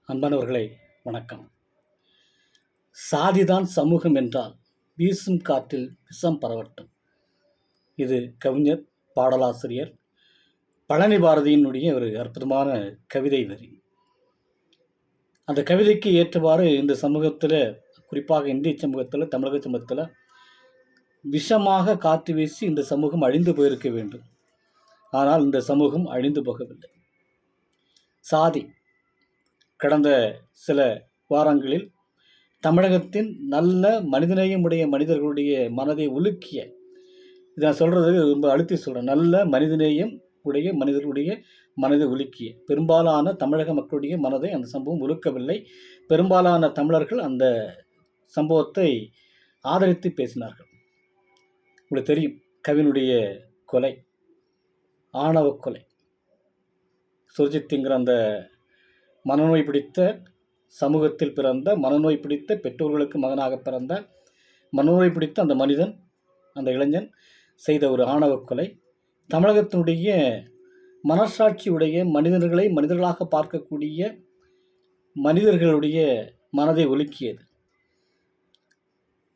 அன்பானவர்களே, வணக்கம். சாதிதான் சமூகம் என்றால் வீசும் காற்றில் விஷம் பரவட்டும். இது கவிஞர், பாடலாசிரியர் பழனி பாரதியினுடைய ஒரு அற்புதமான கவிதை வரி. அந்த கவிதைக்கு ஏற்றவாறு இந்த சமூகத்தில், குறிப்பாக இந்திய சமூகத்தில், தமிழக சமூகத்தில் விஷமாக காற்று வீசி இந்த சமூகம் அழிந்து போயிருக்க வேண்டும். ஆனால் இந்த சமூகம் அழிந்து போகவில்லை. சாதி கடந்த சில வாரங்களில் தமிழகத்தின் நல்ல மனிதநேயமுடைய மனிதர்களுடைய மனதை உலுக்கிய, இதை நான் சொல்கிறது ரொம்ப அழுத்தி சொல்கிறேன், நல்ல மனிதநேயம் உடைய மனிதர்களுடைய மனதை உலுக்கிய பெரும்பாலான தமிழக மக்களுடைய மனதை அந்த சம்பவம் உலுக்கவில்லை. பெரும்பாலான தமிழர்கள் அந்த சம்பவத்தை ஆதரித்து பேசினார்கள். உங்களுக்கு தெரியும், கவினுடைய கொலை, ஆணவ கொலை, சுர்ஜித்ங்கிற அந்த மனநோய் பிடித்த சமூகத்தில் பிறந்த, மனநோய் பிடித்த பெற்றோர்களுக்கு மகனாக பிறந்த, மனநோய் பிடித்த அந்த மனிதன், அந்த இளைஞன் செய்த ஒரு ஆணவ கொலை தமிழகத்தினுடைய மனசாட்சியுடைய மனிதர்களை மனிதர்களாக பார்க்கக்கூடிய மனிதர்களுடைய மனதை உலுக்கியது.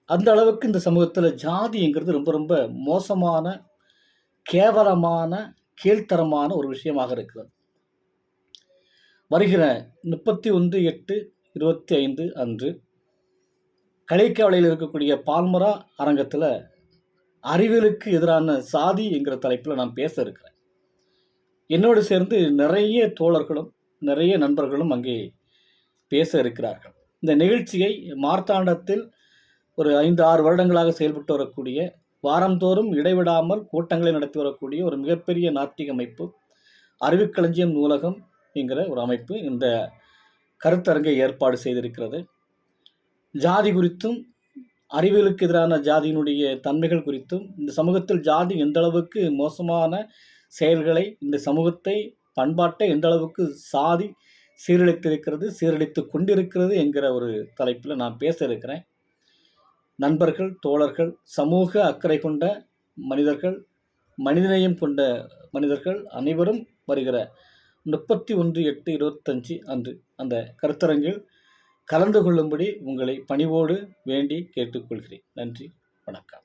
அந்த அளவுக்கு இந்த சமூகத்தில் ஜாதிங்கிறது ரொம்ப ரொம்ப மோசமான, கேவலமான, கீழ்த்தரமான ஒரு விஷயமாக இருக்கிறது. வருகிற 31/8/25 அன்று களிக்காவளையில் இருக்கக்கூடிய பால்மரா அரங்கத்தில் அறிவியலுக்கு எதிரான சாதி என்கிற தலைப்பில் நான் பேச இருக்கிறேன். என்னோடு சேர்ந்து நிறைய தோழர்களும் நிறைய நண்பர்களும் அங்கே பேச இருக்கிறார்கள். இந்த நிகழ்ச்சியை மார்த்தாண்டத்தில் ஒரு 5-6 வருடங்களாக செயல்பட்டு வரக்கூடிய, வாரந்தோறும் இடைவிடாமல் கூட்டங்களை நடத்தி வரக்கூடிய ஒரு மிகப்பெரிய நாத்திக அமைப்பு அறிவுக்களஞ்சியம் நூலகம் என்கிற ஒரு அமைப்பு இந்த கருத்தரங்கை ஏற்பாடு செய்திருக்கிறது. ஜாதி குறித்தும், அறிவியலுக்கு எதிரான ஜாதியினுடைய தன்மைகள் குறித்தும், இந்த சமூகத்தில் ஜாதி எந்த அளவுக்கு மோசமான செயல்களை, இந்த சமூகத்தை, பண்பாட்டை எந்த அளவுக்கு சாதி சீரழித்திருக்கிறது, சீரழித்து கொண்டிருக்கிறது என்கிற ஒரு தலைப்பில் நான் பேச இருக்கிறேன். நண்பர்கள், தோழர்கள், சமூக அக்கறை கொண்ட மனிதர்கள், மனிதநேயம் கொண்ட மனிதர்கள் அனைவரும் வருகிற 31/8/25 அன்று அந்த கருத்தரங்கில் கலந்து கொள்ளும்படி உங்களை பணிவோடு வேண்டி கேட்டுக்கொள்கிறேன். நன்றி, வணக்கம்.